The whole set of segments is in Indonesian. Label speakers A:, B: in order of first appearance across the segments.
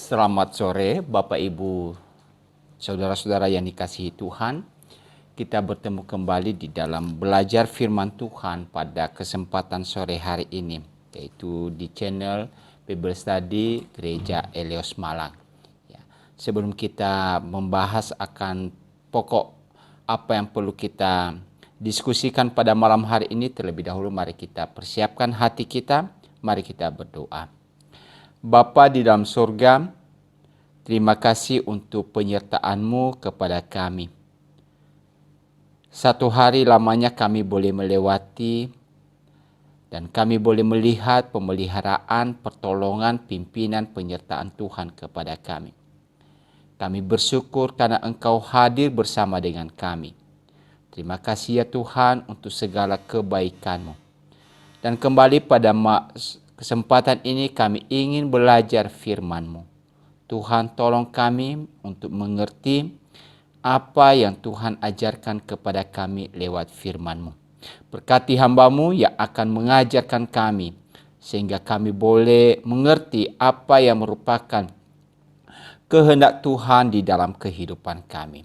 A: Selamat sore Bapak Ibu, saudara-saudara yang dikasihi Tuhan. Kita bertemu kembali di dalam belajar firman Tuhan pada kesempatan sore hari ini, yaitu di channel Bible Study Gereja Elios Malang. Ya, sebelum kita membahas akan pokok apa yang perlu kita diskusikan pada malam hari ini, terlebih dahulu mari kita persiapkan hati kita, mari kita berdoa. Bapa di dalam surga, terima kasih untuk penyertaan-Mu kepada kami. Satu hari lamanya kami boleh melewati dan kami boleh melihat pemeliharaan, pertolongan, pimpinan, penyertaan Tuhan kepada kami. Kami bersyukur karena Engkau hadir bersama dengan kami. Terima kasih ya Tuhan untuk segala kebaikan-Mu. Dan kembali pada kesempatan ini kami ingin belajar firman-Mu. Tuhan tolong kami untuk mengerti apa yang Tuhan ajarkan kepada kami lewat firman-Mu. Berkati hamba-Mu yang akan mengajarkan kami, sehingga kami boleh mengerti apa yang merupakan kehendak Tuhan di dalam kehidupan kami.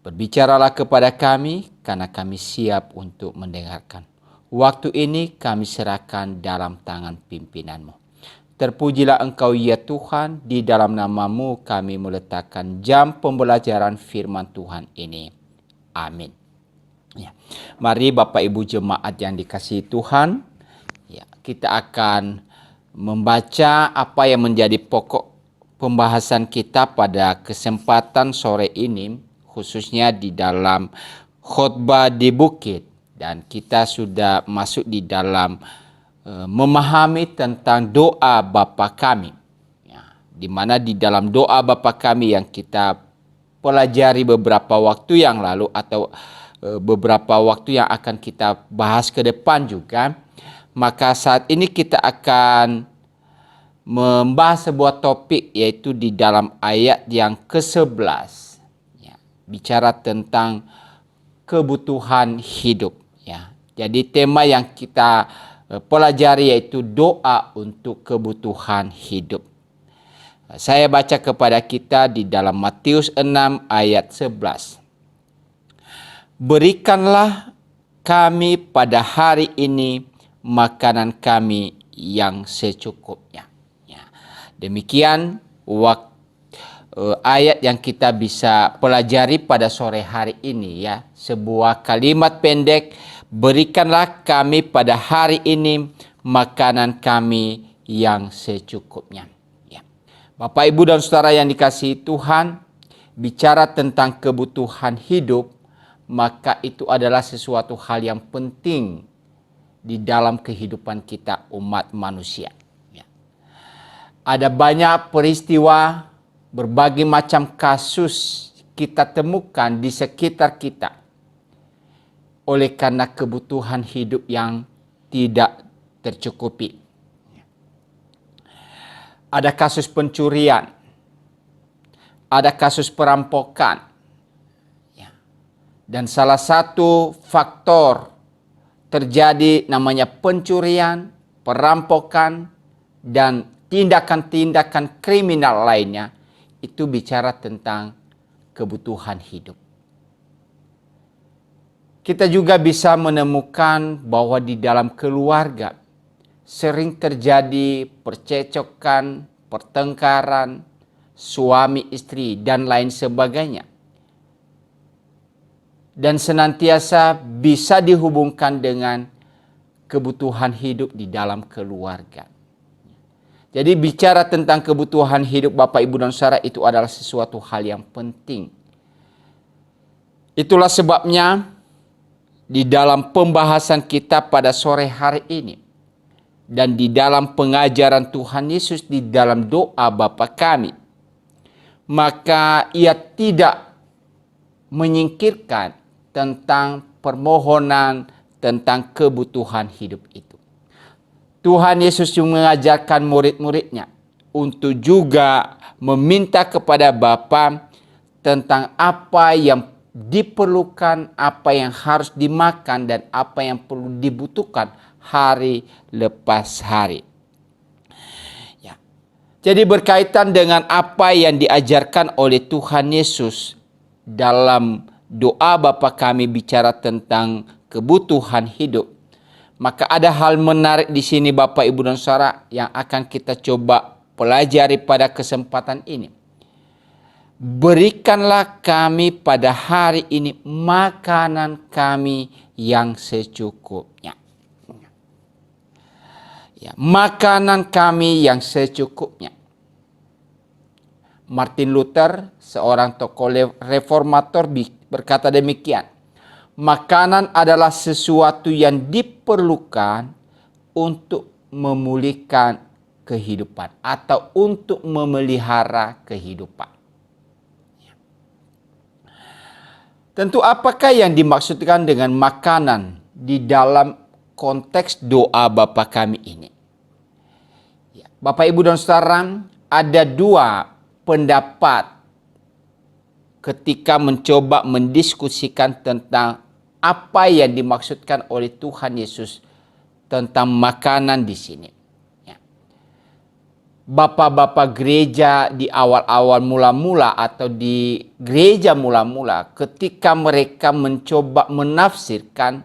A: Berbicaralah kepada kami, karena kami siap untuk mendengarkan. Waktu ini kami serahkan dalam tangan pimpinan-Mu. Terpujilah Engkau ya Tuhan, di dalam nama-Mu kami meletakkan jam pembelajaran firman Tuhan ini. Amin. Ya. Mari Bapak Ibu jemaat yang dikasihi Tuhan, ya, kita akan membaca apa yang menjadi pokok pembahasan kita pada kesempatan sore ini, khususnya di dalam khotbah di bukit. Dan kita sudah masuk di dalam memahami tentang doa Bapa kami. Ya, di mana di dalam doa Bapa kami yang kita pelajari beberapa waktu yang lalu atau beberapa waktu yang akan kita bahas ke depan juga. Maka saat ini kita akan membahas sebuah topik, yaitu di dalam ayat yang ke-11. Ya, bicara tentang kebutuhan hidup. Ya, jadi tema yang kita pelajari yaitu doa untuk kebutuhan hidup. Saya baca kepada kita di dalam Matius 6 ayat 11. Berikanlah kami pada hari ini makanan kami yang secukupnya. Ya, demikian ayat yang kita bisa pelajari pada sore hari ini, ya. Sebuah kalimat pendek, berikanlah kami pada hari ini makanan kami yang secukupnya. Ya. Bapak, Ibu, dan saudara yang dikasihi Tuhan, bicara tentang kebutuhan hidup, maka itu adalah sesuatu hal yang penting di dalam kehidupan kita umat manusia. Ya. Ada banyak peristiwa, berbagai macam kasus kita temukan di sekitar kita oleh karena kebutuhan hidup yang tidak tercukupi. Ada kasus pencurian, ada kasus perampokan, dan salah satu faktor terjadi namanya pencurian, perampokan, dan tindakan-tindakan kriminal lainnya, itu bicara tentang kebutuhan hidup. Kita juga bisa menemukan bahwa di dalam keluarga sering terjadi percecokan, pertengkaran, suami istri, dan lain sebagainya. Dan senantiasa bisa dihubungkan dengan kebutuhan hidup di dalam keluarga. Jadi bicara tentang kebutuhan hidup Bapak, Ibu, dan saudara, itu adalah sesuatu hal yang penting. Itulah sebabnya di dalam pembahasan kita pada sore hari ini dan di dalam pengajaran Tuhan Yesus di dalam doa Bapa kami, maka ia tidak menyingkirkan tentang permohonan tentang kebutuhan hidup itu. Tuhan Yesus mengajarkan murid-muridnya untuk juga meminta kepada Bapa tentang apa yang diperlukan, apa yang harus dimakan, dan apa yang perlu dibutuhkan hari lepas hari. Ya. Jadi berkaitan dengan apa yang diajarkan oleh Tuhan Yesus dalam doa Bapa kami bicara tentang kebutuhan hidup, maka ada hal menarik di sini Bapak Ibu dan Saudara yang akan kita coba pelajari pada kesempatan ini. Berikanlah kami pada hari ini makanan kami yang secukupnya. Ya, makanan kami yang secukupnya. Martin Luther, seorang tokoh reformator, berkata demikian. Makanan adalah sesuatu yang diperlukan untuk memulihkan kehidupan atau untuk memelihara kehidupan. Tentu apakah yang dimaksudkan dengan makanan di dalam konteks doa Bapa kami ini? Ya, Bapak Ibu dan Saudara, ada dua pendapat ketika mencoba mendiskusikan tentang apa yang dimaksudkan oleh Tuhan Yesus tentang makanan di sini. Bapak-bapak gereja di awal-awal mula-mula atau di gereja mula-mula ketika mereka mencoba menafsirkan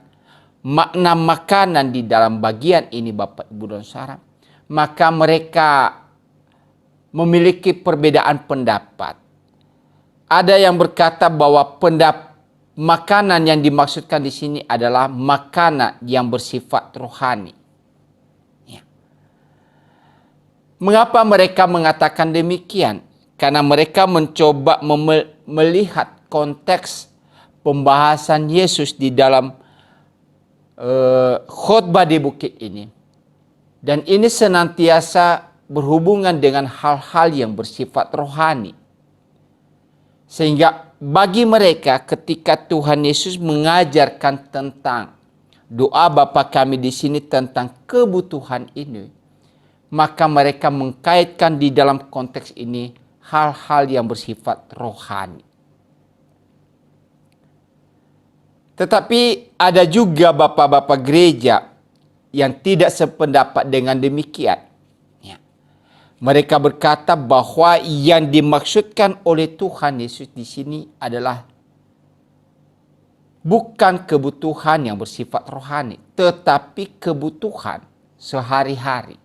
A: makna makanan di dalam bagian ini Bapak Ibu dan Saudara, maka mereka memiliki perbedaan pendapat. Ada yang berkata bahwa makanan yang dimaksudkan di sini adalah makanan yang bersifat rohani. Mengapa mereka mengatakan demikian? Karena mereka mencoba melihat konteks pembahasan Yesus di dalam khotbah di bukit ini. Dan ini senantiasa berhubungan dengan hal-hal yang bersifat rohani. Sehingga bagi mereka ketika Tuhan Yesus mengajarkan tentang doa Bapa kami di sini tentang kebutuhan ini, maka mereka mengkaitkan di dalam konteks ini hal-hal yang bersifat rohani. Tetapi ada juga bapak-bapak gereja yang tidak sependapat dengan demikian. Ya. Mereka berkata bahwa yang dimaksudkan oleh Tuhan Yesus di sini adalah bukan kebutuhan yang bersifat rohani, tetapi kebutuhan sehari-hari.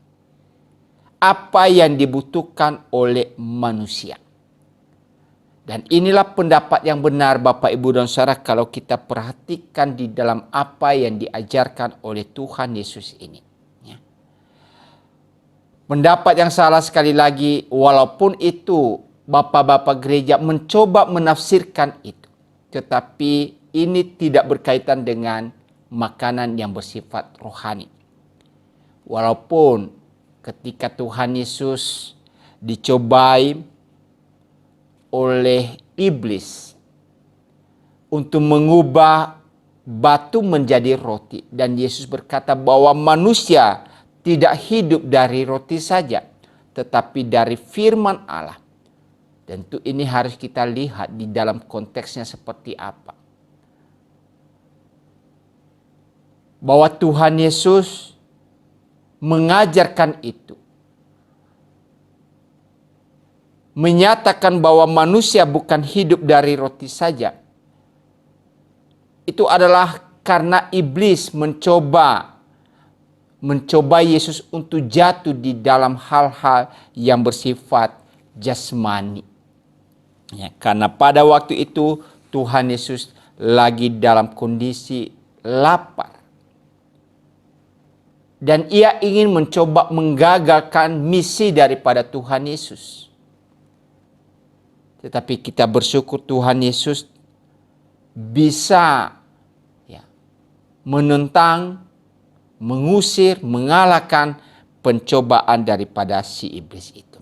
A: Apa yang dibutuhkan oleh manusia. Dan inilah pendapat yang benar Bapak Ibu dan Saudara kalau kita perhatikan di dalam apa yang diajarkan oleh Tuhan Yesus ini. Ya. Pendapat yang salah sekali lagi, walaupun itu bapak-bapak gereja mencoba menafsirkan itu, tetapi ini tidak berkaitan dengan makanan yang bersifat rohani. Walaupun ketika Tuhan Yesus dicobai oleh iblis untuk mengubah batu menjadi roti. Dan Yesus berkata bahwa manusia tidak hidup dari roti saja, tetapi dari firman Allah. Tentu ini harus kita lihat di dalam konteksnya seperti apa. Bahwa Tuhan Yesus mengajarkan itu. Menyatakan bahwa manusia bukan hidup dari roti saja. Itu adalah karena iblis mencoba Yesus untuk jatuh di dalam hal-hal yang bersifat jasmani. Ya, karena pada waktu itu Tuhan Yesus lagi dalam kondisi lapar. Dan ia ingin mencoba menggagalkan misi daripada Tuhan Yesus. Tetapi kita bersyukur Tuhan Yesus bisa menentang, mengusir, mengalahkan pencobaan daripada si iblis itu.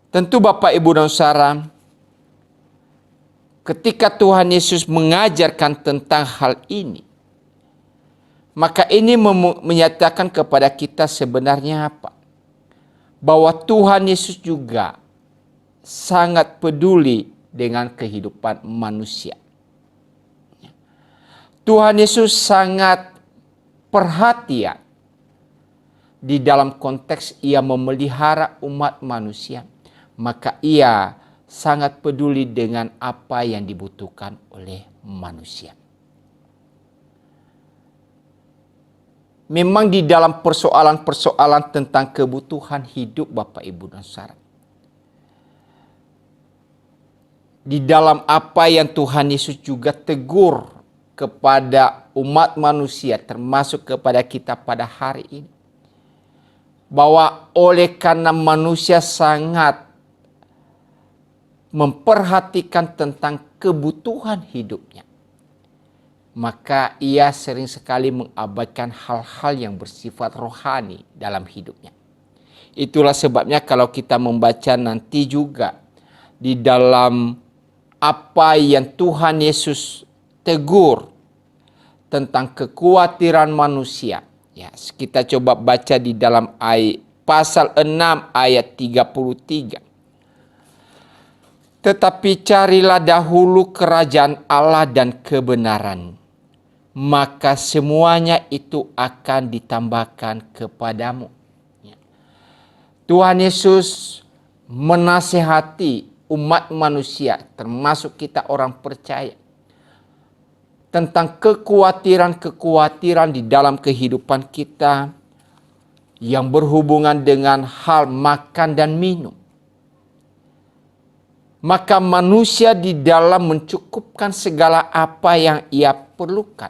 A: Tentu Bapak Ibu dan Saudara, ketika Tuhan Yesus mengajarkan tentang hal ini, maka ini menyatakan kepada kita sebenarnya apa? Bahwa Tuhan Yesus juga sangat peduli dengan kehidupan manusia. Tuhan Yesus sangat perhatian di dalam konteks ia memelihara umat manusia, maka ia sangat peduli dengan apa yang dibutuhkan oleh manusia. Memang di dalam persoalan-persoalan tentang kebutuhan hidup Bapak Ibu dan Saudara, di dalam apa yang Tuhan Yesus juga tegur kepada umat manusia, termasuk kepada kita pada hari ini, bahwa oleh karena manusia sangat memperhatikan tentang kebutuhan hidupnya, maka ia sering sekali mengabaikan hal-hal yang bersifat rohani dalam hidupnya. Itulah sebabnya kalau kita membaca nanti juga di dalam apa yang Tuhan Yesus tegur tentang kekhawatiran manusia. Ya, kita coba baca di dalam pasal 6 ayat 33. Tetapi carilah dahulu kerajaan Allah dan kebenaran, maka semuanya itu akan ditambahkan kepadamu. Ya. Tuhan Yesus menasihati umat manusia, termasuk kita orang percaya, tentang kekhawatiran-kekhawatiran di dalam kehidupan kita yang berhubungan dengan hal makan dan minum. Maka manusia di dalam mencukupkan segala apa yang ia perlukan,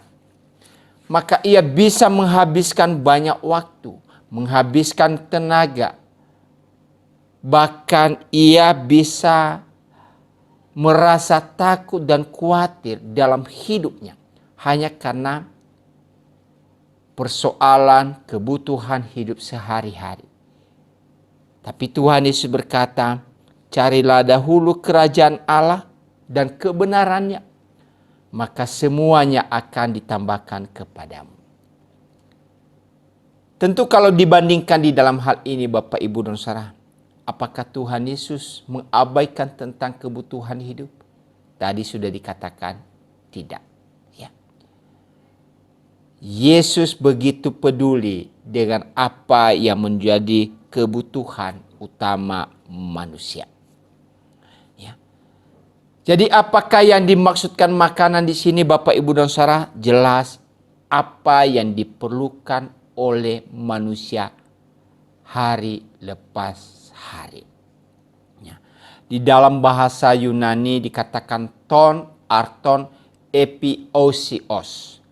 A: maka ia bisa menghabiskan banyak waktu, menghabiskan tenaga, bahkan ia bisa merasa takut dan khawatir dalam hidupnya hanya karena persoalan kebutuhan hidup sehari-hari. Tapi Tuhan Yesus berkata, carilah dahulu kerajaan Allah dan kebenarannya, maka semuanya akan ditambahkan kepadamu. Tentu kalau dibandingkan di dalam hal ini Bapak Ibu dan Saudara, apakah Tuhan Yesus mengabaikan tentang kebutuhan hidup? Tadi sudah dikatakan tidak. Ya. Yesus begitu peduli dengan apa yang menjadi kebutuhan utama manusia. Ya. Jadi apakah yang dimaksudkan makanan di sini Bapak Ibu dan Saudara? Jelas apa yang diperlukan oleh manusia hari lepas hari. Ya. Di dalam bahasa Yunani dikatakan ton, arton, epiousios.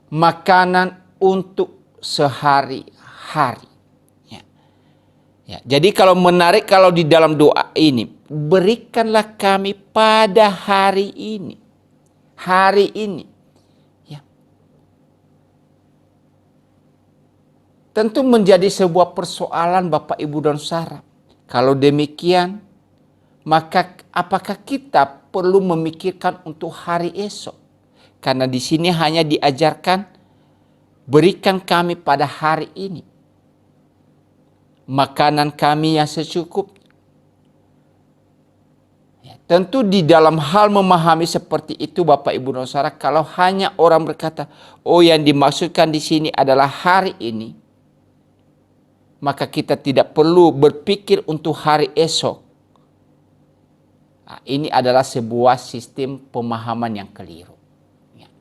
A: Makanan untuk sehari-hari. Ya. Ya. Jadi kalau menarik kalau di dalam doa ini, berikanlah kami pada hari ini. Hari ini. Ya. Tentu menjadi sebuah persoalan Bapak Ibu dan Saudara. Kalau demikian, maka apakah kita perlu memikirkan untuk hari esok? Karena di sini hanya diajarkan, berikan kami pada hari ini makanan kami yang secukupnya. Ya, tentu di dalam hal memahami seperti itu Bapak Ibu dan Saudara, kalau hanya orang berkata, oh yang dimaksudkan di sini adalah hari ini, maka kita tidak perlu berpikir untuk hari esok. Nah, ini adalah sebuah sistem pemahaman yang keliru. Ya.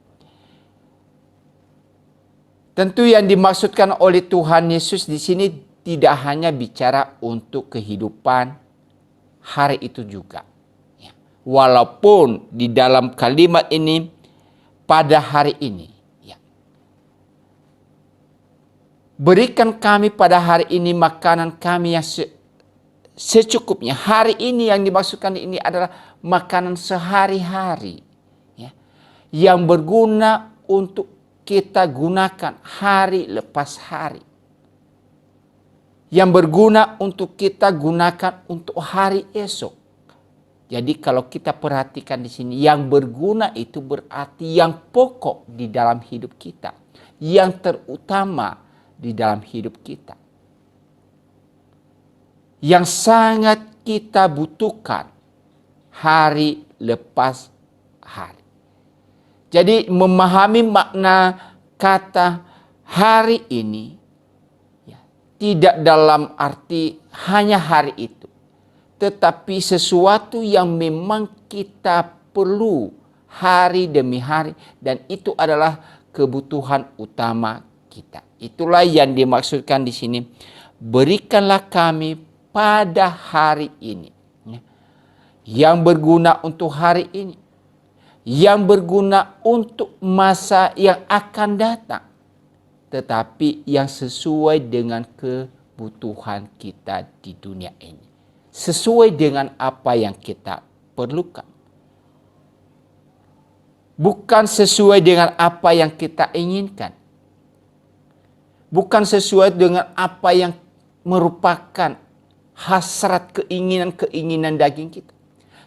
A: Tentu yang dimaksudkan oleh Tuhan Yesus di sini tidak hanya bicara untuk kehidupan hari itu juga. Ya. Walaupun di dalam kalimat ini, pada hari ini. Berikan kami pada hari ini makanan kami yang secukupnya. Hari ini yang dimaksudkan ini adalah makanan sehari-hari. Ya, yang berguna untuk kita gunakan hari lepas hari. Yang berguna untuk kita gunakan untuk hari esok. Jadi kalau kita perhatikan di sini, yang berguna itu berarti yang pokok di dalam hidup kita. Yang terutama di dalam hidup kita. Yang sangat kita butuhkan hari lepas hari. Jadi memahami makna kata hari ini, ya, tidak dalam arti hanya hari itu, tetapi sesuatu yang memang kita perlu hari demi hari, dan itu adalah kebutuhan utama kita. Itulah yang dimaksudkan di sini. Berikanlah kami pada hari ini, yang berguna untuk hari ini, yang berguna untuk masa yang akan datang, tetapi yang sesuai dengan kebutuhan kita di dunia ini, sesuai dengan apa yang kita perlukan, bukan sesuai dengan apa yang kita inginkan, bukan sesuai dengan apa yang merupakan hasrat keinginan daging kita,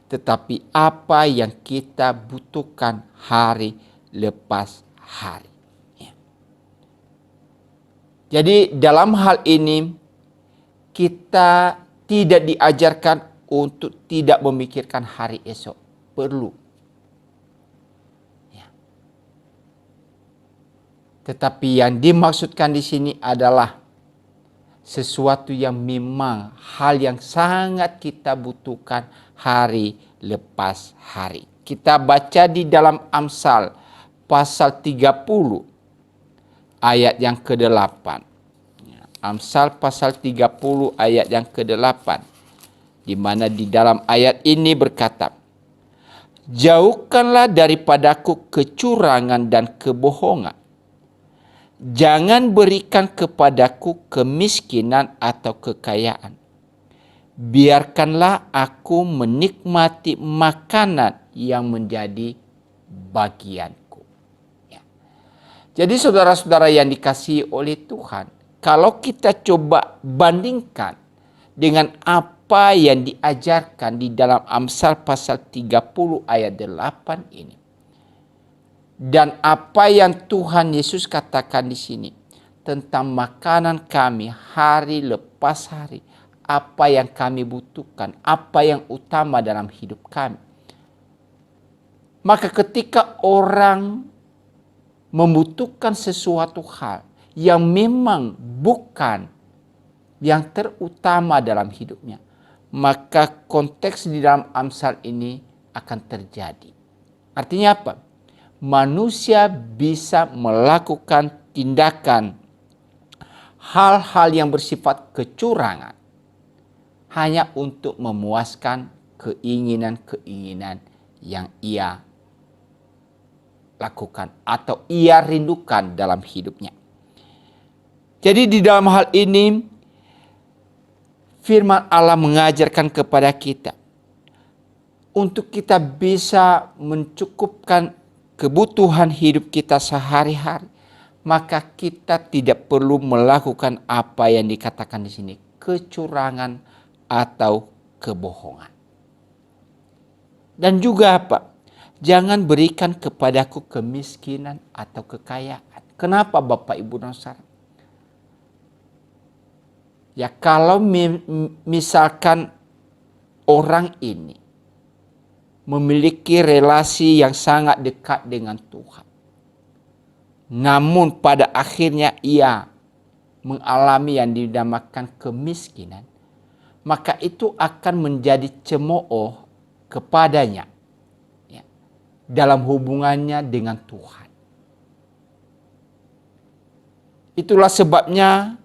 A: tetapi apa yang kita butuhkan hari lepas hari. Jadi dalam hal ini kita tidak diajarkan untuk tidak memikirkan hari esok. Perlu. Tetapi yang dimaksudkan di sini adalah sesuatu yang memang hal yang sangat kita butuhkan hari lepas hari. Kita baca di dalam Amsal pasal 30 ayat yang ke-8. Amsal pasal 30 ayat yang ke-8. Di mana di dalam ayat ini berkata, "Jauhkanlah daripadaku kecurangan dan kebohongan. Jangan berikan kepadaku kemiskinan atau kekayaan. Biarkanlah aku menikmati makanan yang menjadi bagianku." Jadi saudara-saudara yang dikasihi oleh Tuhan, kalau kita coba bandingkan dengan apa yang diajarkan di dalam Amsal pasal 30 ayat 8 ini, dan apa yang Tuhan Yesus katakan di sini tentang makanan kami hari lepas hari, apa yang kami butuhkan, apa yang utama dalam hidup kami, maka ketika orang membutuhkan sesuatu hal yang memang bukan yang terutama dalam hidupnya, maka konteks di dalam Amsal ini akan terjadi. Artinya apa? Manusia bisa melakukan tindakan hal-hal yang bersifat kecurangan hanya untuk memuaskan keinginan-keinginan yang ia lakukan atau ia rindukan dalam hidupnya. Jadi di dalam hal ini firman Allah mengajarkan kepada kita untuk kita bisa mencukupkan kebutuhan hidup kita sehari-hari, maka kita tidak perlu melakukan apa yang dikatakan di sini, kecurangan atau kebohongan. Dan juga apa? Jangan berikan kepadaku kemiskinan atau kekayaan. Kenapa Bapak Ibu dan Saudara? Ya kalau misalkan orang ini memiliki relasi yang sangat dekat dengan Tuhan, namun pada akhirnya ia mengalami yang dinamakan kemiskinan, maka itu akan menjadi cemooh kepadanya dalam hubungannya dengan Tuhan. Itulah sebabnya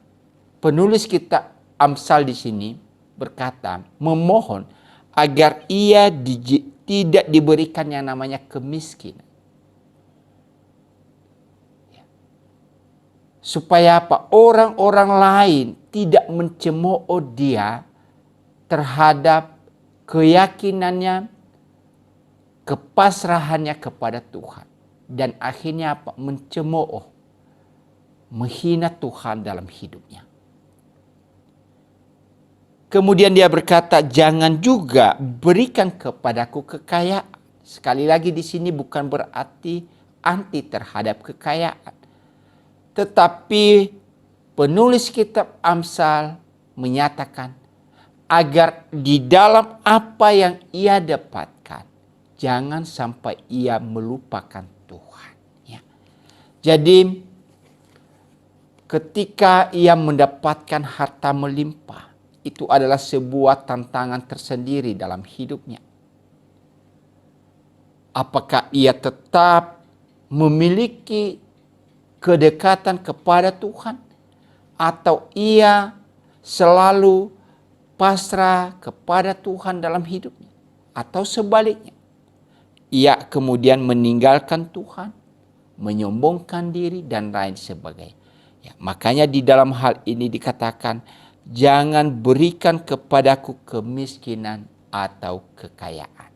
A: penulis kitab Amsal di sini berkata, memohon agar ia tidak diberikan yang namanya kemiskinan. Supaya apa? Orang-orang lain tidak mencemooh dia terhadap keyakinannya, kepasrahannya kepada Tuhan, dan akhirnya apa? Mencemooh, menghina Tuhan dalam hidupnya. Kemudian dia berkata, jangan juga berikan kepadaku kekayaan. Sekali lagi di sini bukan berarti anti terhadap kekayaan, tetapi penulis kitab Amsal menyatakan agar di dalam apa yang ia dapatkan, jangan sampai ia melupakan Tuhan. Ya. Jadi ketika ia mendapatkan harta melimpah, itu adalah sebuah tantangan tersendiri dalam hidupnya. Apakah ia tetap memiliki kedekatan kepada Tuhan, atau ia selalu pasrah kepada Tuhan dalam hidupnya, atau sebaliknya, ia kemudian meninggalkan Tuhan, menyombongkan diri, dan lain sebagainya. Ya, makanya di dalam hal ini dikatakan, jangan berikan kepadaku kemiskinan atau kekayaan.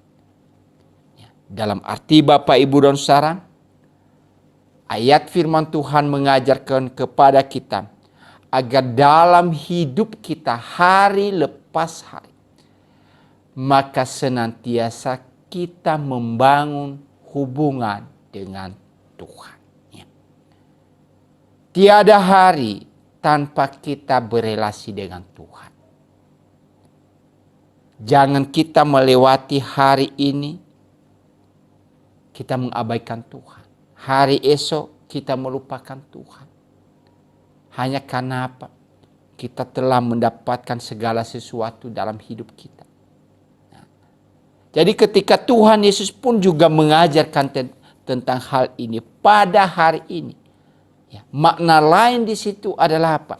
A: Ya, dalam arti Bapak, Ibu, dan Saudara, ayat firman Tuhan mengajarkan kepada kita agar dalam hidup kita hari lepas hari, maka senantiasa kita membangun hubungan dengan Tuhan. Ya. Tiada hari tanpa kita berelasi dengan Tuhan. Jangan kita melewati hari ini, kita mengabaikan Tuhan. Hari esok kita melupakan Tuhan. Hanya karena apa? Kita telah mendapatkan segala sesuatu dalam hidup kita. Nah, jadi ketika Tuhan Yesus pun juga mengajarkan tentang hal ini pada hari ini, ya, makna lain di situ adalah apa?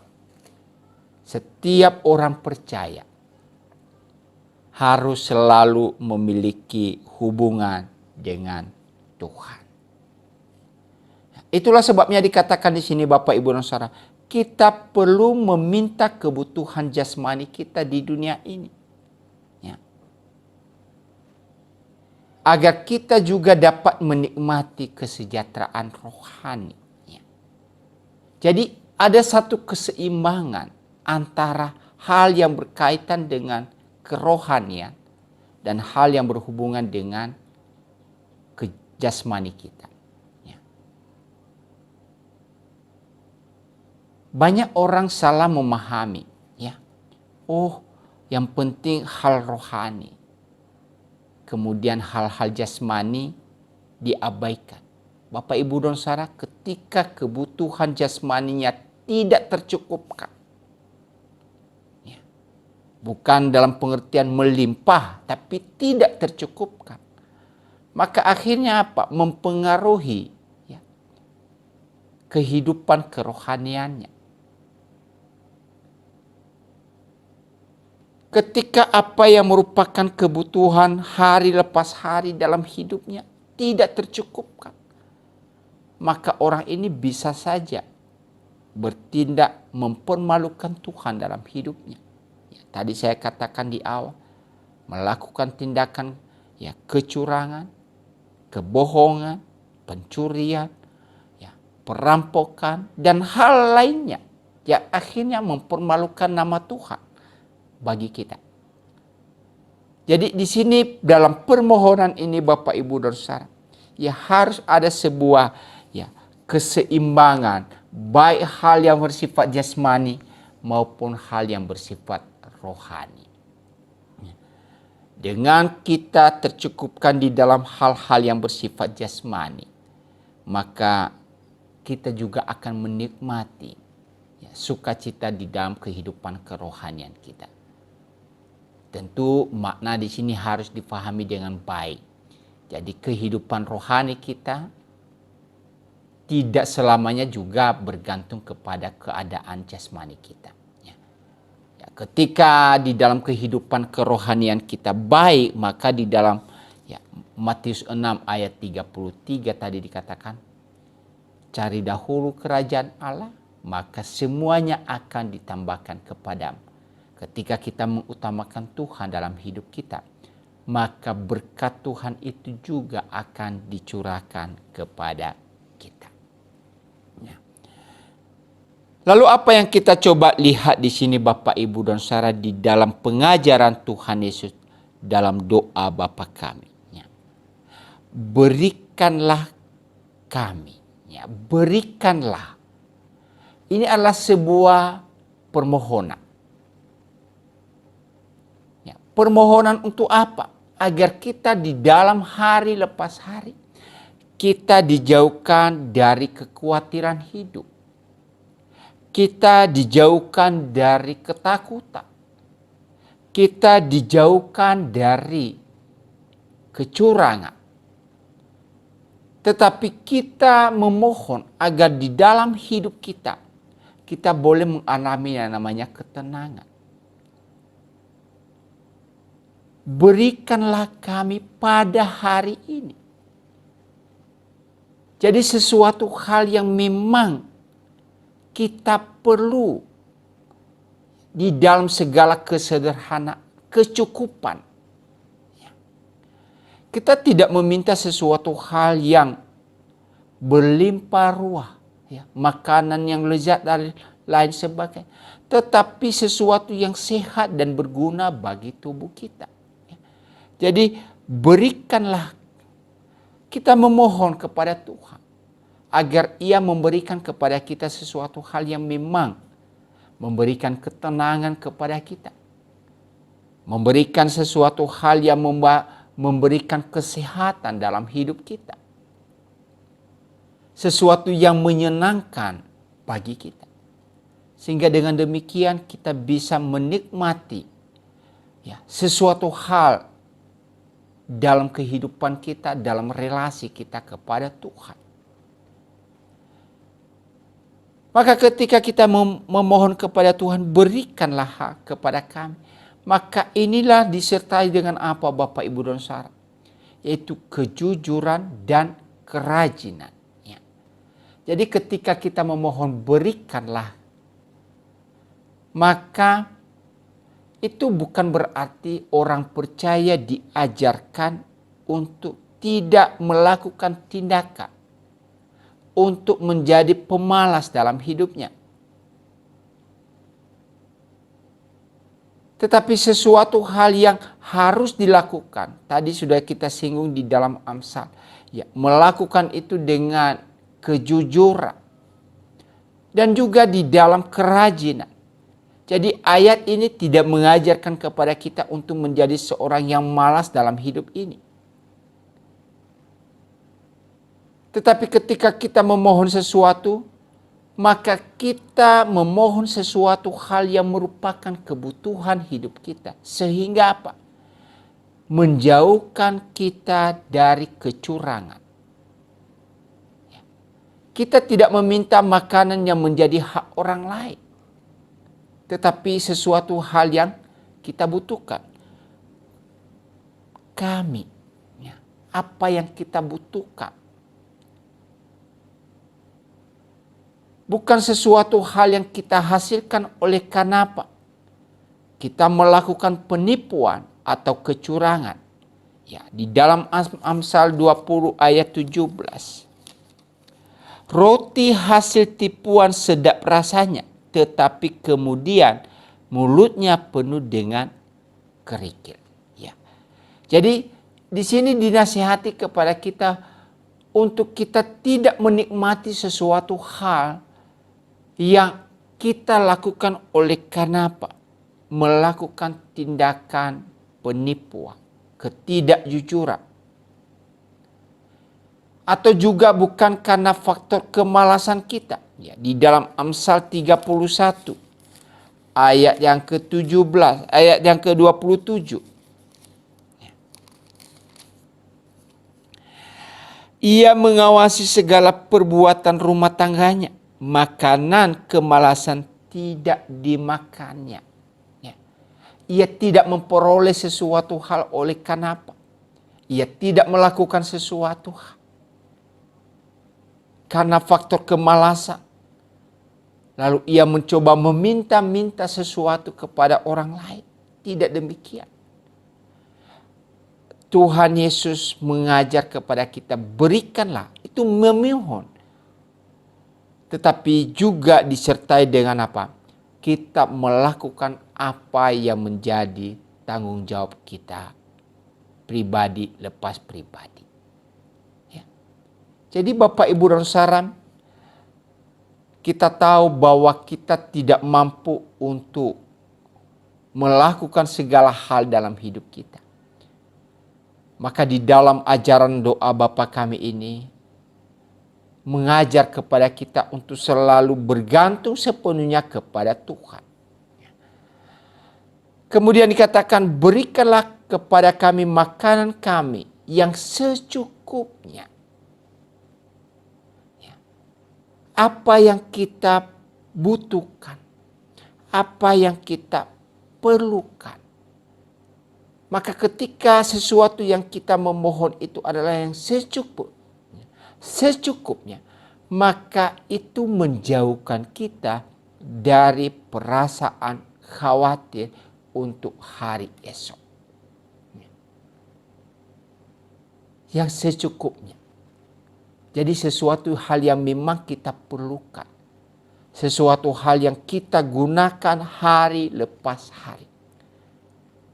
A: Setiap orang percaya harus selalu memiliki hubungan dengan Tuhan. Itulah sebabnya dikatakan di sini Bapak, Ibu, dan Saudara, kita perlu meminta kebutuhan jasmani kita di dunia ini. Ya. Agar kita juga dapat menikmati kesejahteraan rohani. Ya. Jadi ada satu keseimbangan antara hal yang berkaitan dengan kerohanian dan hal yang berhubungan dengan jasmani kita. Banyak orang salah memahami, ya. Oh, yang penting hal rohani. Kemudian hal-hal jasmani diabaikan. Bapak, Ibu, dan Saudara, ketika kebutuhan jasmaninya tidak tercukupkan. Ya. Bukan dalam pengertian melimpah, tapi tidak tercukupkan. Maka akhirnya apa? Mempengaruhi, ya, kehidupan kerohaniannya. Ketika apa yang merupakan kebutuhan hari lepas hari dalam hidupnya tidak tercukupkan, maka orang ini bisa saja bertindak mempermalukan Tuhan dalam hidupnya. Ya, tadi saya katakan di awal, melakukan tindakan, ya, kecurangan, kebohongan, pencurian, ya, perampokan, dan hal lainnya yang akhirnya mempermalukan nama Tuhan bagi kita. Jadi di sini dalam permohonan ini Bapak, Ibu, dan Saudara, ya harus ada sebuah, ya, keseimbangan baik hal yang bersifat jasmani maupun hal yang bersifat rohani. Dengan kita tercukupkan di dalam hal-hal yang bersifat jasmani, maka kita juga akan menikmati, ya, sukacita di dalam kehidupan kerohanian kita. Tentu makna di sini harus dipahami dengan baik. Jadi kehidupan rohani kita tidak selamanya juga bergantung kepada keadaan jasmani kita. Ya, ketika di dalam kehidupan kerohanian kita baik, maka di dalam, ya, Matius 6 ayat 33 tadi dikatakan, cari dahulu kerajaan Allah, maka semuanya akan ditambahkan kepadamu. Ketika kita mengutamakan Tuhan dalam hidup kita, maka berkat Tuhan itu juga akan dicurahkan kepada kita. Ya. Lalu apa yang kita coba lihat di sini Bapak, Ibu, dan Saudara di dalam pengajaran Tuhan Yesus dalam doa Bapa kami. Ya. Berikanlah kami. Ya, berikanlah. Ini adalah sebuah permohonan. Permohonan untuk apa? Agar kita di dalam hari lepas hari, kita dijauhkan dari kekhawatiran hidup. kita dijauhkan dari ketakutan. Kita dijauhkan dari kecurangan. Tetapi kita memohon agar di dalam hidup kita boleh mengalami yang namanya ketenangan. Berikanlah kami pada hari ini. Jadi sesuatu hal yang memang kita perlu di dalam segala kesederhanaan, kecukupan. Kita tidak meminta sesuatu hal yang berlimpah ruah, makanan yang lezat dan lain sebagainya. Tetapi sesuatu yang sehat dan berguna bagi tubuh kita. Jadi berikanlah, kita memohon kepada Tuhan agar Ia memberikan kepada kita sesuatu hal yang memang memberikan ketenangan kepada kita. Memberikan sesuatu hal yang memberikan kesehatan dalam hidup kita. Sesuatu yang menyenangkan bagi kita. Sehingga dengan demikian kita bisa menikmati sesuatu hal dalam kehidupan kita, dalam relasi kita kepada Tuhan. Maka ketika kita memohon kepada Tuhan, berikanlah hak kepada kami. Maka inilah disertai dengan apa Bapak Ibu dan Saudara? Yaitu kejujuran dan kerajinan. Jadi ketika kita memohon berikanlah, maka itu bukan berarti orang percaya diajarkan untuk tidak melakukan tindakan, untuk menjadi pemalas dalam hidupnya. Tetapi sesuatu hal yang harus dilakukan, tadi sudah kita singgung di dalam Amsal, melakukan itu dengan kejujuran dan juga di dalam kerajinan. Jadi ayat ini tidak mengajarkan kepada kita untuk menjadi seorang yang malas dalam hidup ini. Tetapi ketika kita memohon sesuatu, maka kita memohon sesuatu hal yang merupakan kebutuhan hidup kita. Sehingga apa? Menjauhkan kita dari kecurangan. Kita tidak meminta makanan yang menjadi hak orang lain. Tetapi sesuatu hal yang kita butuhkan. Kami, apa yang kita butuhkan. Bukan sesuatu hal yang kita hasilkan oleh karena apa? Kita melakukan penipuan atau kecurangan. Di dalam Amsal 20 ayat 17. Roti hasil tipuan sedap rasanya, tetapi kemudian mulutnya penuh dengan kerikil. Jadi di sini dinasihati kepada kita untuk kita tidak menikmati sesuatu hal yang kita lakukan oleh karena apa? Melakukan tindakan penipuan, ketidakjujuran. Atau juga bukan karena faktor kemalasan kita. Di dalam Amsal 31 ayat yang ke-17, ayat yang ke-27. Ia mengawasi segala perbuatan rumah tangganya. Makanan kemalasan tidak dimakannya. Ia tidak memperoleh sesuatu hal oleh karena apa? Ia tidak melakukan sesuatu hal karena faktor kemalasan. Lalu ia mencoba meminta-minta sesuatu kepada orang lain. Tidak demikian. Tuhan Yesus mengajar kepada kita, berikanlah. Itu memohon. Tetapi juga disertai dengan apa? Kita melakukan apa yang menjadi tanggung jawab kita. Pribadi lepas pribadi. Jadi Bapak Ibu dan Saudara, kita tahu bahwa kita tidak mampu untuk melakukan segala hal dalam hidup kita. Maka di dalam ajaran doa Bapa kami ini, mengajar kepada kita untuk selalu bergantung sepenuhnya kepada Tuhan. Kemudian dikatakan, berikanlah kepada kami makanan kami yang secukupnya. Apa yang kita butuhkan, apa yang kita perlukan. Maka ketika sesuatu yang kita memohon itu adalah yang secukupnya, maka itu menjauhkan kita dari perasaan khawatir untuk hari esok. Yang secukupnya. Jadi sesuatu hal yang memang kita perlukan. Sesuatu hal yang kita gunakan hari lepas hari.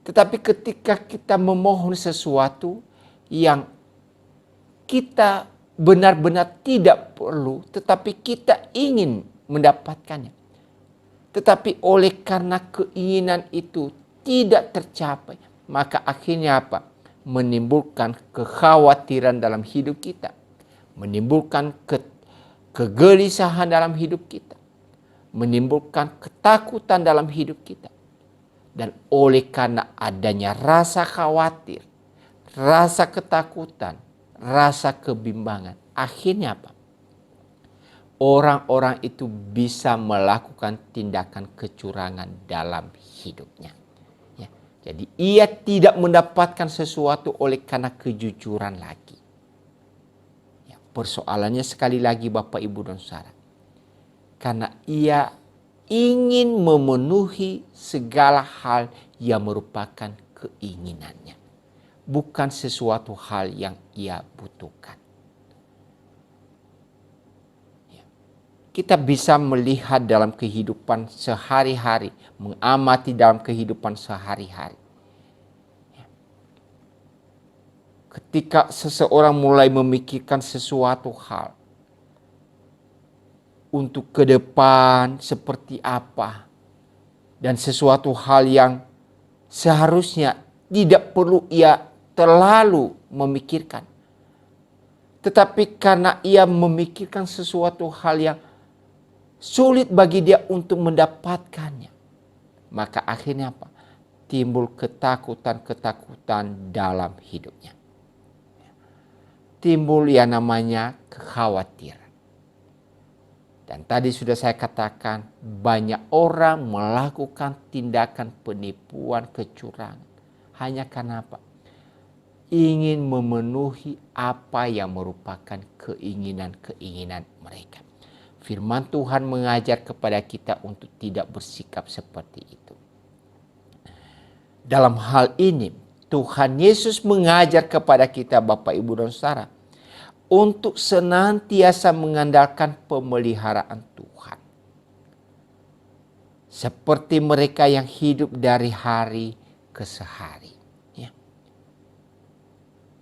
A: Tetapi ketika kita memohon sesuatu yang kita benar-benar tidak perlu, tetapi kita ingin mendapatkannya. Tetapi oleh karena keinginan itu tidak tercapai, maka akhirnya apa? Menimbulkan kekhawatiran dalam hidup kita. Menimbulkan kegelisahan dalam hidup kita. Menimbulkan ketakutan dalam hidup kita. Dan oleh karena adanya rasa khawatir, rasa ketakutan, rasa kebimbangan, akhirnya apa? Orang-orang itu bisa melakukan tindakan kecurangan dalam hidupnya. Ya, jadi ia tidak mendapatkan sesuatu oleh karena kejujuran lagi. Persoalannya sekali lagi Bapak Ibu dan Saudara. Karena ia ingin memenuhi segala hal yang merupakan keinginannya. Bukan sesuatu hal yang ia butuhkan. Kita bisa melihat dalam kehidupan sehari-hari. Mengamati dalam kehidupan sehari-hari. Ketika seseorang mulai memikirkan sesuatu hal untuk ke depan seperti apa, dan sesuatu hal yang seharusnya tidak perlu ia terlalu memikirkan, tetapi karena ia memikirkan sesuatu hal yang sulit bagi dia untuk mendapatkannya, maka akhirnya apa? Timbul ketakutan-ketakutan dalam hidupnya. Timbul yang namanya kekhawatiran. Dan tadi sudah saya katakan, banyak orang melakukan tindakan penipuan, kecurangan. Hanya karena apa? Ingin memenuhi apa yang merupakan keinginan-keinginan mereka. Firman Tuhan mengajar kepada kita untuk tidak bersikap seperti itu. Dalam hal ini, Tuhan Yesus mengajar kepada kita Bapak Ibu dan Saudara untuk senantiasa mengandalkan pemeliharaan Tuhan. Seperti mereka yang hidup dari hari ke sehari. Ya.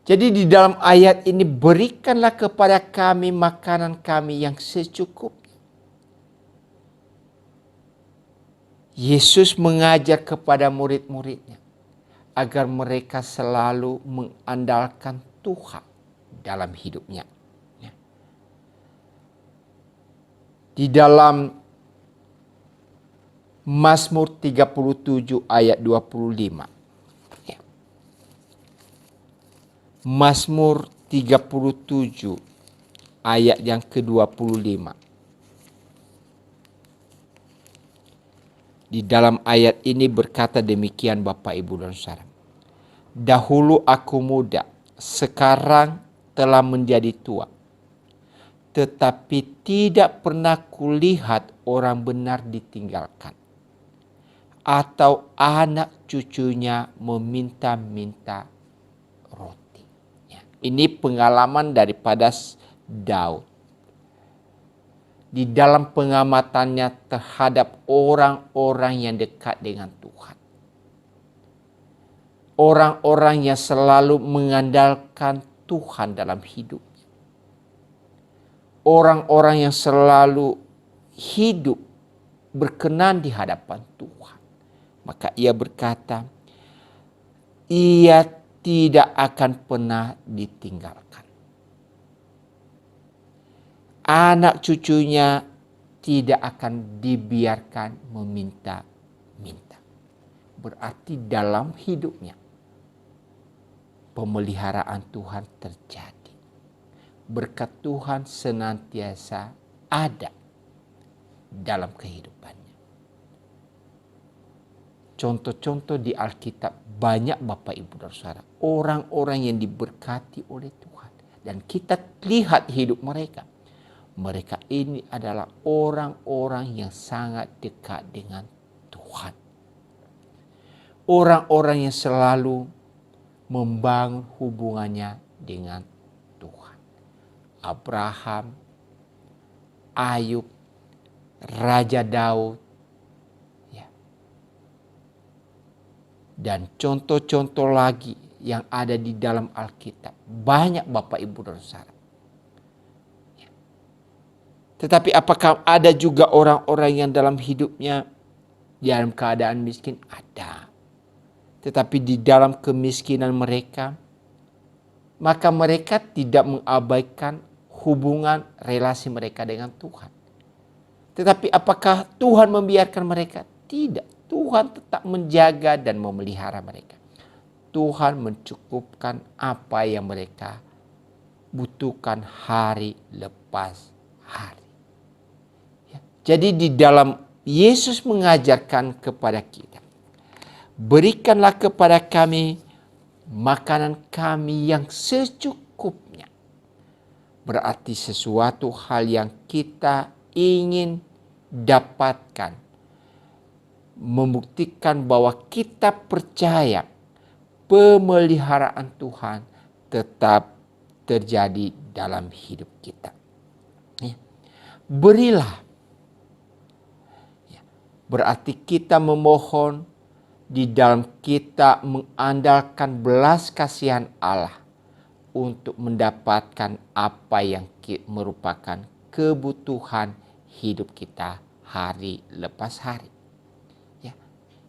A: Jadi di dalam ayat ini, berikanlah kepada kami makanan kami yang secukupnya. Yesus mengajar kepada murid-muridnya agar mereka selalu mengandalkan Tuhan dalam hidupnya. Di dalam Mazmur 37 ayat 25. Mazmur 37 ayat yang ke-25. Di dalam ayat ini berkata demikian Bapak Ibu dan Saudara. Dahulu aku muda, sekarang telah menjadi tua, tetapi tidak pernah kulihat orang benar ditinggalkan, atau anak cucunya meminta-minta roti. Ya, ini pengalaman daripada Daud. Di dalam pengamatannya terhadap orang-orang yang dekat dengan Tuhan. Orang-orang yang selalu mengandalkan Tuhan dalam hidupnya. Orang-orang yang selalu hidup berkenan di hadapan Tuhan. Maka ia berkata, ia tidak akan pernah ditinggalkan. anak cucunya tidak akan dibiarkan meminta-minta. Berarti dalam hidupnya pemeliharaan Tuhan terjadi. Berkat Tuhan senantiasa ada dalam kehidupannya. Contoh-contoh di Alkitab banyak Bapak Ibu dan Saudara. Orang-orang yang diberkati oleh Tuhan. Dan kita lihat hidup mereka. Mereka ini adalah orang-orang yang sangat dekat dengan Tuhan. Orang-orang yang selalu membangun hubungannya dengan Tuhan. Abraham, Ayub, Raja Daud, ya. Dan contoh-contoh lagi yang ada di dalam Alkitab. Banyak Bapak Ibu dan Saudara. Ya. Tetapi apakah ada juga orang-orang yang dalam hidupnya dalam keadaan miskin? Ada. Tetapi di dalam kemiskinan mereka, maka mereka tidak mengabaikan hubungan relasi mereka dengan Tuhan. Tetapi apakah Tuhan membiarkan mereka? Tidak. Tuhan tetap menjaga dan memelihara mereka. Tuhan mencukupkan apa yang mereka butuhkan hari lepas hari. Ya. Jadi di dalam Yesus mengajarkan kepada kita, berikanlah kepada kami makanan kami yang secukupnya. Berarti sesuatu hal yang kita ingin dapatkan. Membuktikan bahwa kita percaya pemeliharaan Tuhan tetap terjadi dalam hidup kita. Ya. Berilah. Ya. Berarti kita memohon di dalam kita mengandalkan belas kasihan Allah untuk mendapatkan apa yang merupakan kebutuhan hidup kita hari lepas hari. Ya.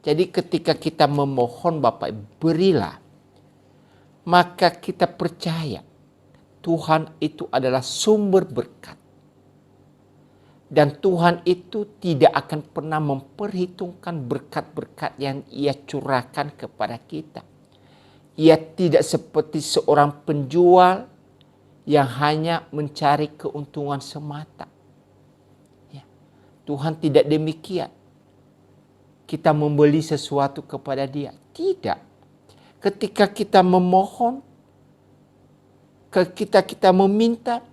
A: Jadi ketika kita memohon Bapak berilah, maka kita percaya Tuhan itu adalah sumber berkat. Dan Tuhan itu tidak akan pernah memperhitungkan berkat-berkat yang Ia curahkan kepada kita. Ia tidak seperti seorang penjual yang hanya mencari keuntungan semata. Ya. Tuhan tidak demikian. Kita membeli sesuatu kepada Dia. Tidak. Ketika kita memohon, ketika kita meminta,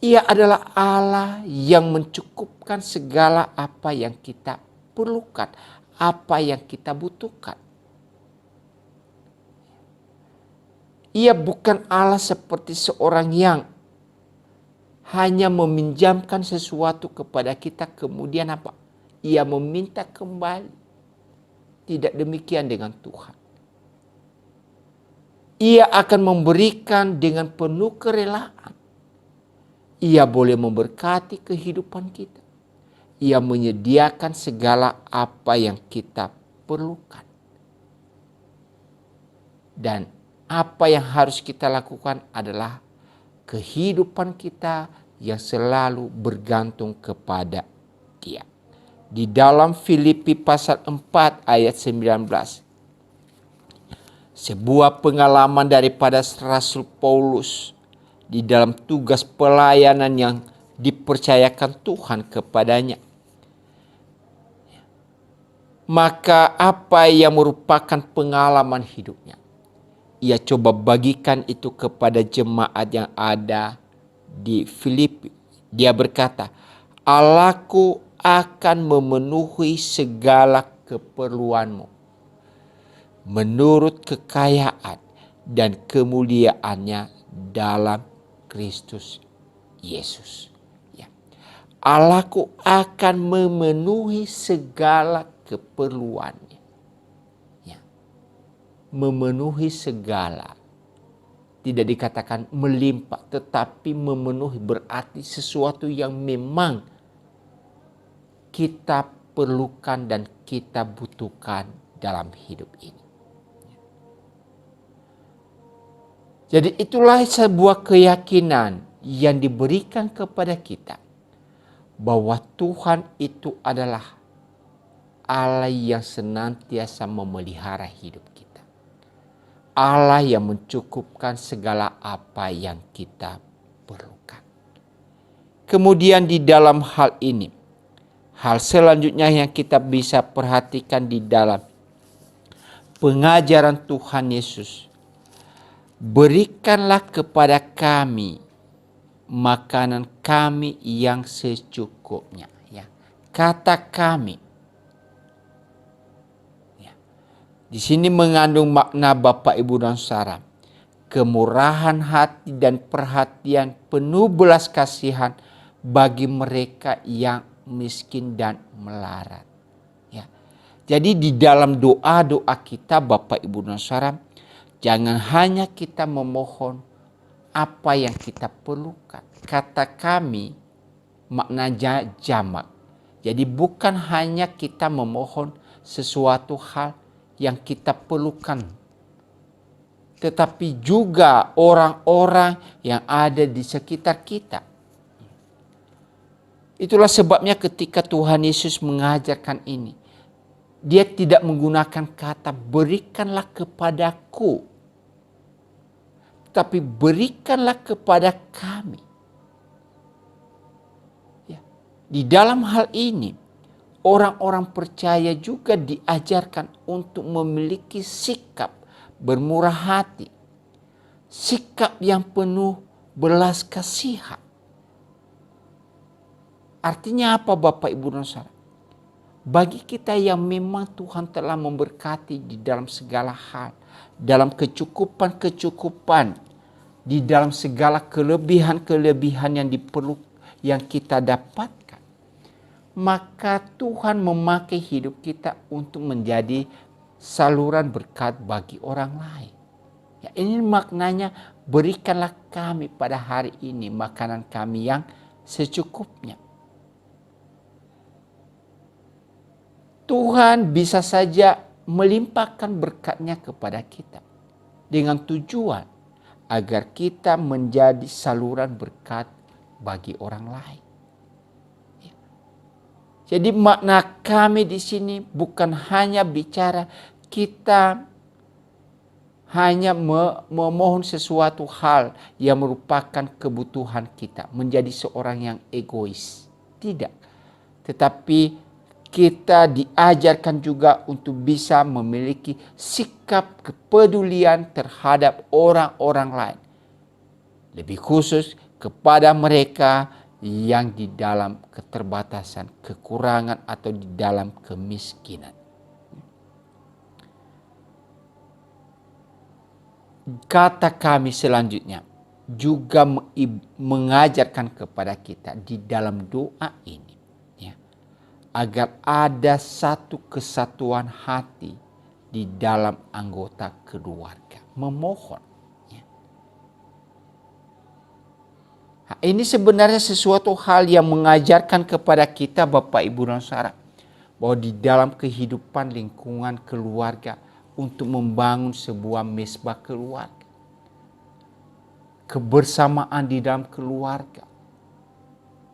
A: Ia adalah Allah yang mencukupkan segala apa yang kita perlukan, apa yang kita butuhkan. Ia bukan Allah seperti seorang yang hanya meminjamkan sesuatu kepada kita kemudian apa? Ia meminta kembali. Tidak demikian dengan Tuhan. Ia akan memberikan dengan penuh kerelaan. Ia boleh memberkati kehidupan kita. Ia menyediakan segala apa yang kita perlukan. Dan apa yang harus kita lakukan adalah kehidupan kita yang selalu bergantung kepada Dia. Di dalam Filipi pasal 4 ayat 19. Sebuah pengalaman daripada Rasul Paulus di dalam tugas pelayanan yang dipercayakan Tuhan kepadanya. Maka apa yang merupakan pengalaman hidupnya, ia coba bagikan itu kepada jemaat yang ada di Filipi. Dia berkata, Allahku akan memenuhi segala keperluanmu menurut kekayaan dan kemuliaannya dalam Kristus Yesus. Ya. Allahku akan memenuhi segala keperluannya. Ya. Memenuhi segala. Tidak dikatakan melimpah, tetapi memenuhi berarti sesuatu yang memang kita perlukan dan kita butuhkan dalam hidup ini. Jadi itulah sebuah keyakinan yang diberikan kepada kita bahwa Tuhan itu adalah Allah yang senantiasa memelihara hidup kita. Allah yang mencukupkan segala apa yang kita perlukan. Kemudian di dalam hal ini, hal selanjutnya yang kita bisa perhatikan di dalam pengajaran Tuhan Yesus, berikanlah kepada kami makanan kami yang secukupnya. Ya, kata kami. Ya. Di sini mengandung makna Bapak Ibu dan Saudara, kemurahan hati dan perhatian penuh belas kasihan bagi mereka yang miskin dan melarat. Ya. Jadi di dalam doa-doa kita Bapak Ibu dan Saudara, jangan hanya kita memohon apa yang kita perlukan. Kata kami maknanya jamak. Jadi bukan hanya kita memohon sesuatu hal yang kita perlukan, tetapi juga orang-orang yang ada di sekitar kita. Itulah sebabnya ketika Tuhan Yesus mengajarkan ini, Dia tidak menggunakan kata berikanlah kepadaku, tapi berikanlah kepada kami. Ya. Di dalam hal ini, orang-orang percaya juga diajarkan untuk memiliki sikap bermurah hati, sikap yang penuh belas kasihan. Artinya apa Bapak Ibu dan Saudara? Bagi kita yang memang Tuhan telah memberkati di dalam segala hal, dalam kecukupan-kecukupan, di dalam segala kelebihan-kelebihan yang kita dapatkan, maka Tuhan memakai hidup kita untuk menjadi saluran berkat bagi orang lain. Ya, ini maknanya berikanlah kami pada hari ini makanan kami yang secukupnya. Tuhan bisa saja melimpahkan berkat-Nya kepada kita dengan tujuan agar kita menjadi saluran berkat bagi orang lain. Ya. Jadi makna kami di sini bukan hanya bicara kita hanya memohon sesuatu hal yang merupakan kebutuhan kita, menjadi seorang yang egois. Tidak. Tetapi kita diajarkan juga untuk bisa memiliki sikap kepedulian terhadap orang-orang lain. Lebih khusus kepada mereka yang di dalam keterbatasan, kekurangan atau di dalam kemiskinan. Kata kami selanjutnya juga mengajarkan kepada kita di dalam doa ini, agar ada satu kesatuan hati di dalam anggota keluarga. Memohon. Ya. Nah, ini sebenarnya sesuatu hal yang mengajarkan kepada kita Bapak Ibu dan Saudara, bahwa di dalam kehidupan lingkungan keluarga untuk membangun sebuah mesbah keluarga. Kebersamaan di dalam keluarga.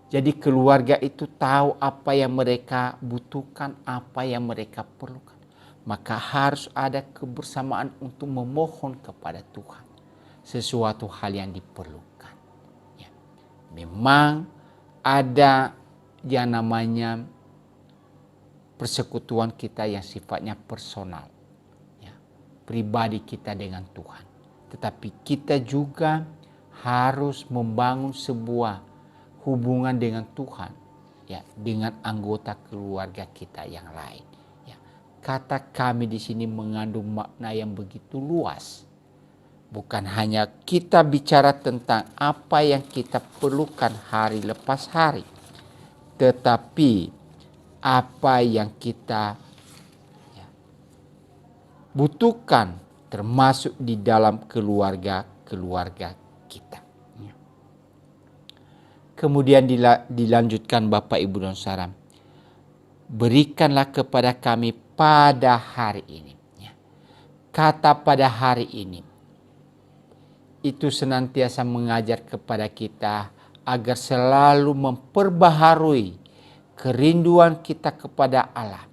A: Jadi keluarga itu tahu apa yang mereka butuhkan, apa yang mereka perlukan. Maka harus ada kebersamaan untuk memohon kepada Tuhan sesuatu hal yang diperlukan. Ya. Memang ada yang namanya persekutuan kita yang sifatnya personal. Ya. Pribadi kita dengan Tuhan. Tetapi kita juga harus membangun sebuah hubungan dengan Tuhan, ya, dengan anggota keluarga kita yang lain. Ya. Kata kami di sini mengandung makna yang begitu luas. Bukan hanya kita bicara tentang apa yang kita perlukan hari lepas hari, tetapi apa yang kita butuhkan termasuk di dalam keluarga kita. Kemudian dilanjutkan Bapak Ibu dan Saudara, berikanlah kepada kami pada hari ini. Kata pada hari ini, itu senantiasa mengajar kepada kita agar selalu memperbaharui kerinduan kita kepada Allah.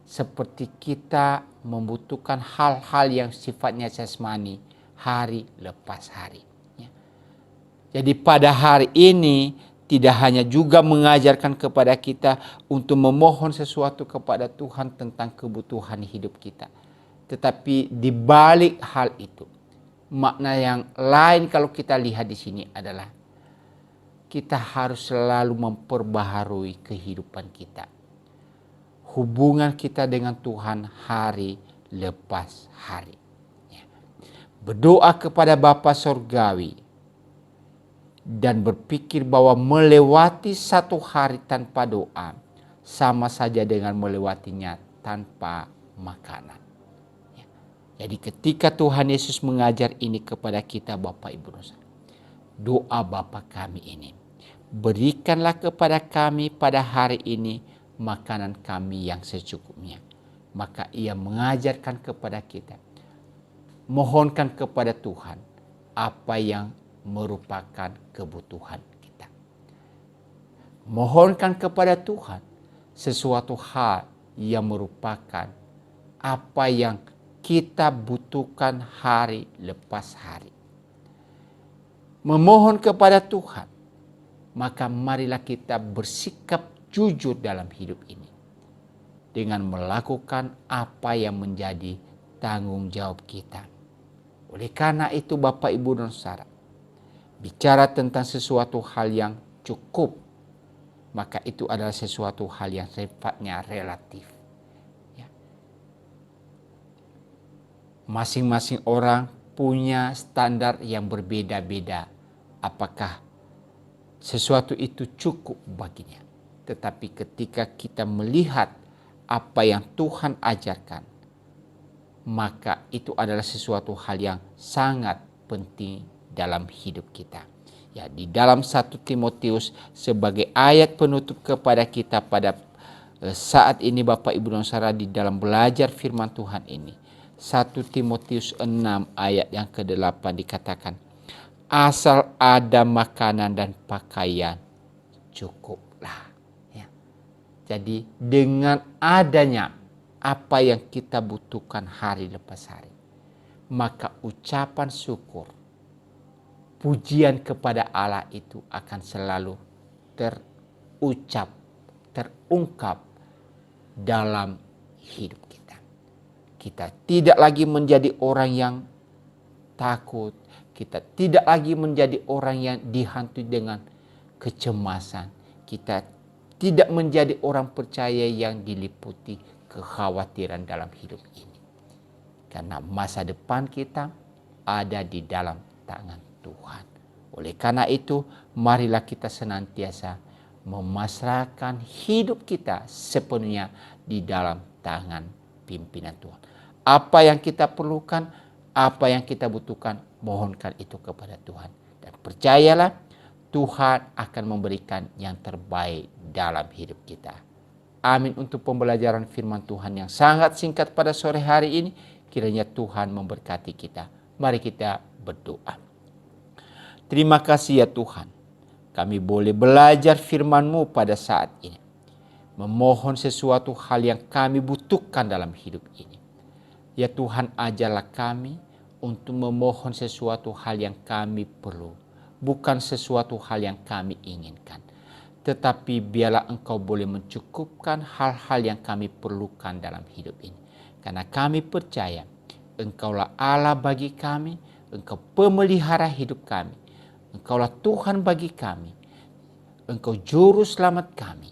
A: Seperti kita membutuhkan hal-hal yang sifatnya jasmani hari lepas hari. Jadi pada hari ini tidak hanya juga mengajarkan kepada kita untuk memohon sesuatu kepada Tuhan tentang kebutuhan hidup kita. Tetapi di balik hal itu, makna yang lain kalau kita lihat di sini adalah kita harus selalu memperbaharui kehidupan kita. Hubungan kita dengan Tuhan hari lepas hari. Berdoa kepada Bapa Sorgawi dan berpikir bahwa melewati satu hari tanpa doa sama saja dengan melewatinya tanpa makanan. Jadi ketika Tuhan Yesus mengajar ini kepada kita Bapak Ibu Saudara, doa Bapa kami ini, berikanlah kepada kami pada hari ini makanan kami yang secukupnya. Maka ia mengajarkan kepada kita, mohonkan kepada Tuhan apa yang merupakan kebutuhan kita. Mohonkan kepada Tuhan sesuatu hal yang merupakan apa yang kita butuhkan hari lepas hari. Memohon kepada Tuhan, maka marilah kita bersikap jujur dalam hidup ini dengan melakukan apa yang menjadi tanggung jawab kita. Oleh karena itu Bapak Ibu dan Saudara, bicara tentang sesuatu hal yang cukup, maka itu adalah sesuatu hal yang sifatnya relatif. Masing-masing orang punya standar yang berbeda-beda apakah sesuatu itu cukup baginya. Tetapi ketika kita melihat apa yang Tuhan ajarkan, maka itu adalah sesuatu hal yang sangat penting dalam hidup kita. Ya, di dalam 1 Timotius sebagai ayat penutup kepada kita pada saat ini Bapak Ibu dan Saudara di dalam belajar firman Tuhan ini. 1 Timotius 6 ayat yang ke-8 dikatakan, asal ada makanan dan pakaian cukuplah. Ya. Jadi dengan adanya apa yang kita butuhkan hari lepas hari, maka ucapan syukur, pujian kepada Allah itu akan selalu terungkap dalam hidup kita. Kita tidak lagi menjadi orang yang takut, kita tidak lagi menjadi orang yang dihantui dengan kecemasan, kita tidak menjadi orang percaya yang diliputi kekhawatiran dalam hidup ini. Karena masa depan kita ada di dalam tangan Tuhan. Oleh karena itu, marilah kita senantiasa memasrahkan hidup kita sepenuhnya di dalam tangan pimpinan Tuhan. Apa yang kita perlukan, apa yang kita butuhkan, mohonkan itu kepada Tuhan. Dan percayalah, Tuhan akan memberikan yang terbaik dalam hidup kita. Amin untuk pembelajaran firman Tuhan yang sangat singkat pada sore hari ini. Kiranya Tuhan memberkati kita. Mari kita berdoa. Terima kasih ya Tuhan. Kami boleh belajar firman-Mu pada saat ini. Memohon sesuatu hal yang kami butuhkan dalam hidup ini. Ya Tuhan, ajarlah kami untuk memohon sesuatu hal yang kami perlu. Bukan sesuatu hal yang kami inginkan. Tetapi biarlah Engkau boleh mencukupkan hal-hal yang kami perlukan dalam hidup ini. Karena kami percaya Engkaulah Allah bagi kami, Engkau pemelihara hidup kami. Engkaulah Tuhan bagi kami, Engkau juru selamat kami,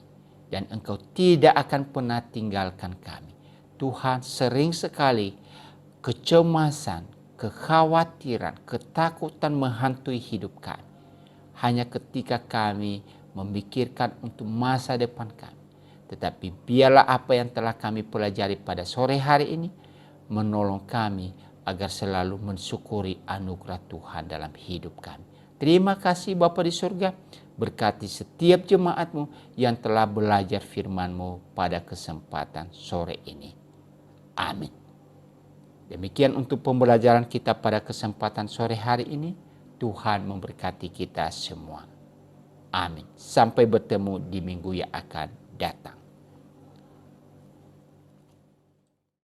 A: dan Engkau tidak akan pernah tinggalkan kami. Tuhan, sering sekali kecemasan, kekhawatiran, ketakutan menghantui hidup kami. Hanya ketika kami memikirkan untuk masa depan kami. Tetapi biarlah apa yang telah kami pelajari pada sore hari ini menolong kami agar selalu mensyukuri anugerah Tuhan dalam hidup kami. Terima kasih Bapa di surga, berkati setiap jemaat-Mu yang telah belajar firman-Mu pada kesempatan sore ini. Amin. Demikian untuk pembelajaran kita pada kesempatan sore hari ini. Tuhan memberkati kita semua. Amin. Sampai bertemu di minggu yang akan datang.